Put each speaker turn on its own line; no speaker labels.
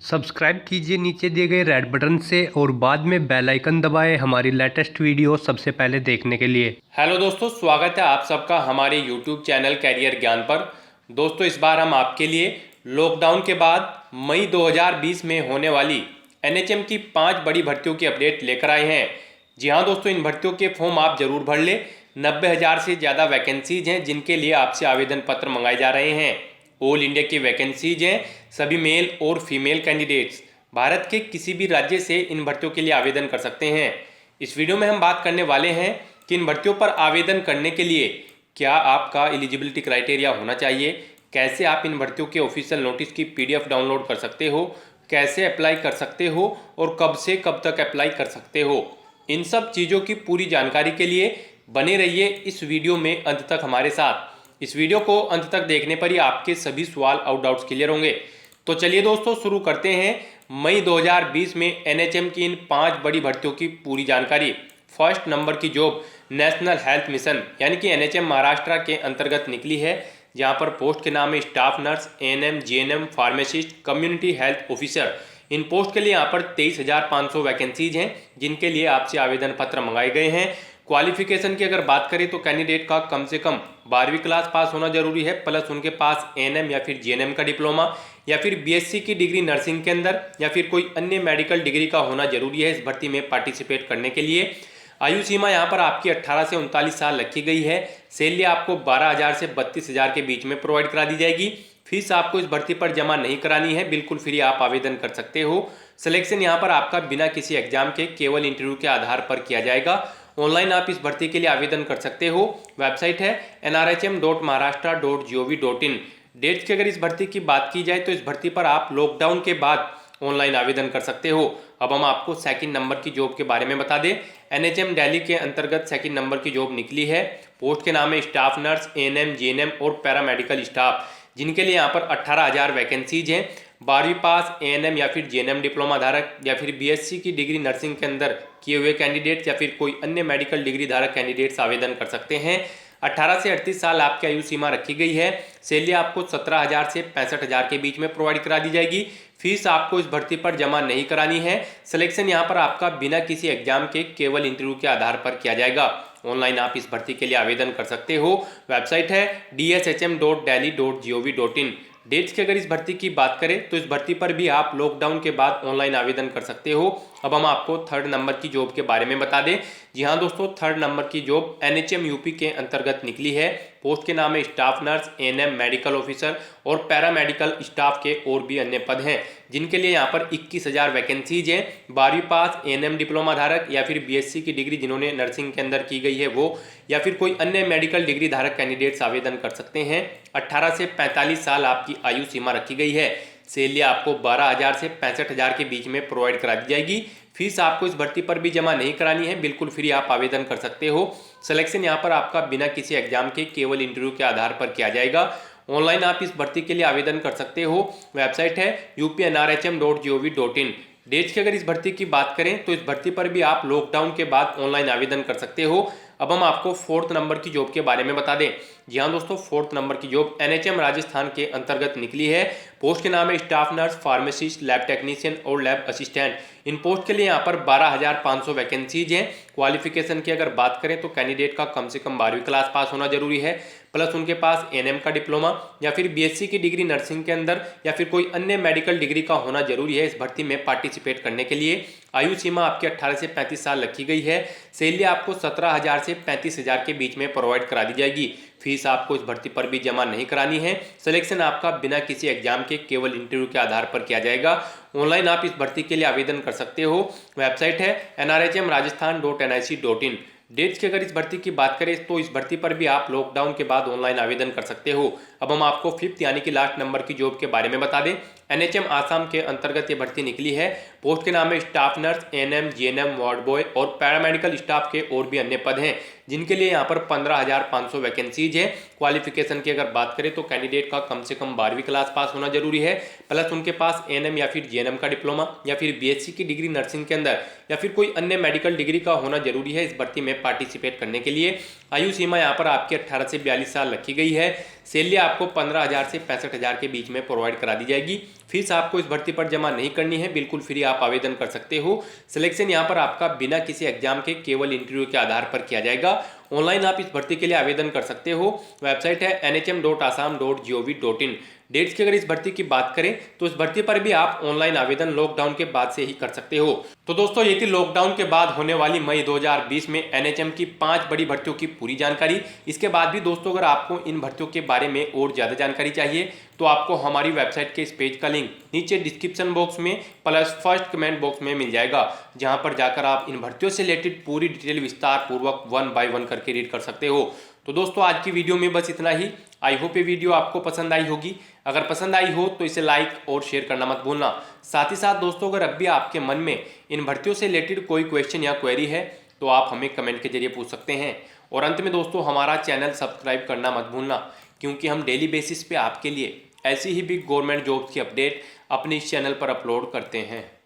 Subscribe कीजिए नीचे दिए गए रेड बटन से और बाद में बेल आइकन दबाएं हमारी लेटेस्ट वीडियो सबसे पहले देखने के लिए।
हेलो दोस्तों, स्वागत है आप सबका हमारे यूट्यूब चैनल कैरियर ज्ञान पर। दोस्तों, इस बार हम आपके लिए लॉकडाउन के बाद मई 2020 में होने वाली एनएचएम की 5 बड़ी भर्तियों की अपडेट लेकर आए हैं। जी हाँ दोस्तों, इन भर्तियों के फॉर्म आप जरूर भर लें। 90,000 से ज़्यादा वैकेंसीज हैं जिनके लिए आपसे आवेदन पत्र मंगाए जा रहे हैं। ऑल इंडिया की वैकेंसीज हैं। सभी मेल और फीमेल कैंडिडेट्स भारत के किसी भी राज्य से इन भर्तियों के लिए आवेदन कर सकते हैं। इस वीडियो में हम बात करने वाले हैं कि इन भर्तियों पर आवेदन करने के लिए क्या आपका एलिजिबिलिटी क्राइटेरिया होना चाहिए, कैसे आप इन भर्तियों के ऑफिशियल नोटिस की पीडीएफ डाउनलोड कर सकते हो, कैसे अप्लाई कर सकते हो और कब से कब तक अप्लाई कर सकते हो। इन सब चीज़ों की पूरी जानकारी के लिए बने रहिए इस वीडियो में अंत तक हमारे साथ। इस वीडियो को अंत तक देखने पर ही आपके सभी सवाल और डाउट्स क्लियर होंगे। तो चलिए दोस्तों, शुरू करते हैं मई 2020 में एनएचएम की इन 5 बड़ी भर्तियों की पूरी जानकारी। फर्स्ट नंबर की जॉब नेशनल हेल्थ मिशन यानी कि एनएचएम महाराष्ट्र के अंतर्गत निकली है, जहां पर पोस्ट के नाम है staff nurse, ANM, GNM, pharmacist, community health officer. इन पोस्ट के लिए यहाँ पर 23,500 वैकेंसीज हैं जिनके लिए आपसे आवेदन पत्र मंगाए गए हैं। क्वालिफिकेशन की अगर बात करें तो कैंडिडेट का कम से कम 12वीं क्लास पास होना जरूरी है, प्लस उनके पास एएनएम या फिर जीएनएम का डिप्लोमा या फिर बीएससी की डिग्री नर्सिंग के अंदर या फिर कोई अन्य मेडिकल डिग्री का होना जरूरी है इस भर्ती में पार्टिसिपेट करने के लिए। आयु सीमा यहाँ पर आपकी 18 से 39 साल रखी गई है। सैलरी आपको 12,000 से 32,000 के बीच में प्रोवाइड करा दी जाएगी। फीस आपको इस भर्ती पर जमा नहीं करानी है, बिल्कुल फ्री आप आवेदन कर सकते हो। सिलेक्शन यहाँ पर आपका बिना किसी एग्जाम के केवल इंटरव्यू के आधार पर किया जाएगा। ऑनलाइन आप इस भर्ती के लिए आवेदन कर सकते हो। वेबसाइट है nrhm.maharashtra.gov.in। डेट्स की अगर इस भर्ती की बात की जाए तो इस भर्ती पर आप लॉकडाउन के बाद ऑनलाइन आवेदन कर सकते हो। अब हम आपको सेकंड नंबर की जॉब के बारे में बता दें। एनएचएम दिल्ली के अंतर्गत सेकंड नंबर की जॉब निकली है। पोस्ट के नाम है स्टाफ नर्स, एएनएम, जीएनएम और पैरामेडिकल स्टाफ, जिनके लिए यहाँ पर 18,000 वैकेंसीज हैं। 12वीं पास एएनएम या फिर जीएनएम डिप्लोमा धारक या फिर बीएससी की डिग्री नर्सिंग के अंदर किए हुए कैंडिडेट्स या फिर कोई अन्य मेडिकल डिग्री धारक कैंडिडेट्स आवेदन कर सकते हैं। 18 से 38 साल आपकी आयु सीमा रखी गई है। सैलरी आपको 17,000 से 65,000 के बीच में प्रोवाइड करा दी जाएगी। फीस आपको इस भर्ती पर जमा नहीं करानी है। सिलेक्शन यहाँ पर आपका बिना किसी एग्जाम के केवल इंटरव्यू के आधार पर किया जाएगा। ऑनलाइन आप इस भर्ती के लिए आवेदन कर सकते हो। वेबसाइट है dshm.delhi.gov.in। डेट्स की अगर इस भर्ती की बात करें तो इस भर्ती पर भी आप लॉकडाउन के बाद ऑनलाइन आवेदन कर सकते हो। अब हम आपको थर्ड नंबर की जॉब के बारे में बता दें। जी हाँ दोस्तों, थर्ड नंबर की जॉब एनएचएम यूपी के अंतर्गत निकली है। पोस्ट के नाम है staff nurse, ANM, medical officer और पैरामेडिकल स्टाफ के और भी अन्य पद हैं, जिनके लिए यहाँ पर 21,000 वैकेंसीज हैं। 12वीं पास एएनएम डिप्लोमा धारक या फिर बीएससी की डिग्री जिन्होंने नर्सिंग के अंदर की गई है वो, या फिर कोई अन्य मेडिकल डिग्री धारक कैंडिडेट्स आवेदन कर सकते हैं। 18 से 45 साल आपकी आयु सीमा रखी गई है। सैलरी आपको 12,000 से 65,000 के बीच में प्रोवाइड करा दी जाएगी। फीस आपको इस भर्ती पर भी जमा नहीं करानी है, बिल्कुल फ्री आप आवेदन कर सकते हो। सिलेक्शन यहाँ पर आपका बिना किसी एग्जाम के केवल इंटरव्यू के आधार पर किया जाएगा। ऑनलाइन आप इस भर्ती के लिए आवेदन कर सकते हो। वेबसाइट है upnrhm.gov.in। डेट्स की अगर इस भर्ती की बात करें तो इस भर्ती पर भी आप लॉकडाउन के बाद ऑनलाइन आवेदन कर सकते हो। अब हम आपको फोर्थ नंबर की जॉब के बारे में बता दें। जी हाँ दोस्तों, फोर्थ नंबर की जॉब एनएचएम राजस्थान के अंतर्गत निकली है। पोस्ट के नाम है staff nurse, pharmacist, lab technician और लैब असिस्टेंट। इन पोस्ट के लिए यहाँ पर 12,500 वैकेंसीज हैं। क्वालिफिकेशन की अगर बात करें तो कैंडिडेट का कम से कम 12वीं क्लास पास होना जरूरी है, प्लस उनके पास एएनएम का डिप्लोमा या फिर बीएससी की डिग्री नर्सिंग के अंदर या फिर कोई अन्य मेडिकल डिग्री का होना जरूरी है इस भर्ती में पार्टिसिपेट करने के लिए। आयु सीमा आपकी 18 से 35 साल रखी गई है। सैलरी आपको 17,000 से 35,000 के बीच में प्रोवाइड करा दी जाएगी। फीस आपको इस भर्ती पर भी जमा नहीं करानी है। सिलेक्शन आपका बिना किसी एग्जाम के केवल इंटरव्यू के आधार पर किया जाएगा। ऑनलाइन आप इस भर्ती के लिए आवेदन कर सकते हो। वेबसाइट है nrhm.rajasthan.nic.in। डेट्स की अगर इस भर्ती की बात करें तो इस भर्ती पर भी आप लॉकडाउन के बाद ऑनलाइन आवेदन कर सकते हो। अब हम आपको फिफ्थ यानी कि लास्ट नंबर की जॉब के बारे में बता दें। एनएचएम आसाम के अंतर्गत ये भर्ती निकली है। पोस्ट के नाम है staff nurse, ANM, GNM, ward boy और पैरामेडिकल स्टाफ के और भी अन्य पद हैं, जिनके लिए यहाँ पर 15,500 वैकेंसीज है। क्वालिफिकेशन की अगर बात करें तो कैंडिडेट का कम से कम 12वीं क्लास पास होना जरूरी है, प्लस उनके पास एएनएम या फिर जीएनएम का डिप्लोमा या फिर बीएससी की डिग्री नर्सिंग के अंदर या फिर कोई अन्य मेडिकल डिग्री का होना जरूरी है इस भर्ती में पार्टिसिपेट करने के लिए। आयु सीमा यहाँ पर आपकी 18 से 42 साल रखी गई है। सैलरी आपको 15,000 से 65,000 के बीच में प्रोवाइड करा दी जाएगी। फीस आपको इस भर्ती पर जमा नहीं करनी है, बिल्कुल फ्री आप आवेदन कर सकते हो। सिलेक्शन यहाँ पर आपका बिना किसी एग्जाम के केवल इंटरव्यू के आधार पर किया जाएगा। ऑनलाइन आप इस भर्ती के लिए आवेदन कर सकते हो। वेबसाइट है nhm.assam.gov.in। डेट्स की अगर इस भर्ती की बात करें तो इस भर्ती पर भी आप ऑनलाइन आवेदन लॉकडाउन के बाद से ही कर सकते हो। तो दोस्तों ये थी लॉकडाउन के बाद होने वाली मई 2020 में एनएचएम की 5 बड़ी भर्तियों की पूरी जानकारी। इसके बाद भी दोस्तों अगर आपको इन भर्तियों के बारे में और ज़्यादा जानकारी चाहिए तो आपको हमारी वेबसाइट के इस पेज का लिंक नीचे डिस्क्रिप्शन बॉक्स में प्लस फर्स्ट कमेंट बॉक्स में मिल जाएगा, जहां पर जाकर आप इन भर्तियों से रिलेटेड पूरी डिटेल विस्तार पूर्वक 1 बाय 1 करके रीड कर सकते हो। तो दोस्तों आज की वीडियो में बस इतना ही। आई होप ये वीडियो आपको पसंद आई होगी। अगर पसंद आई हो तो इसे लाइक और शेयर करना मत भूलना। साथ ही साथ दोस्तों अगर अब भी आपके मन में इन भर्तियों से रिलेटेड कोई क्वेश्चन या क्वेरी है तो आप हमें कमेंट के जरिए पूछ सकते हैं। और अंत में दोस्तों हमारा चैनल सब्सक्राइब करना मत भूलना, क्योंकि हम डेली बेसिस पे आपके लिए ऐसी ही बिग गवर्नमेंट जॉब्स की अपडेट अपने इस चैनल पर अपलोड करते हैं।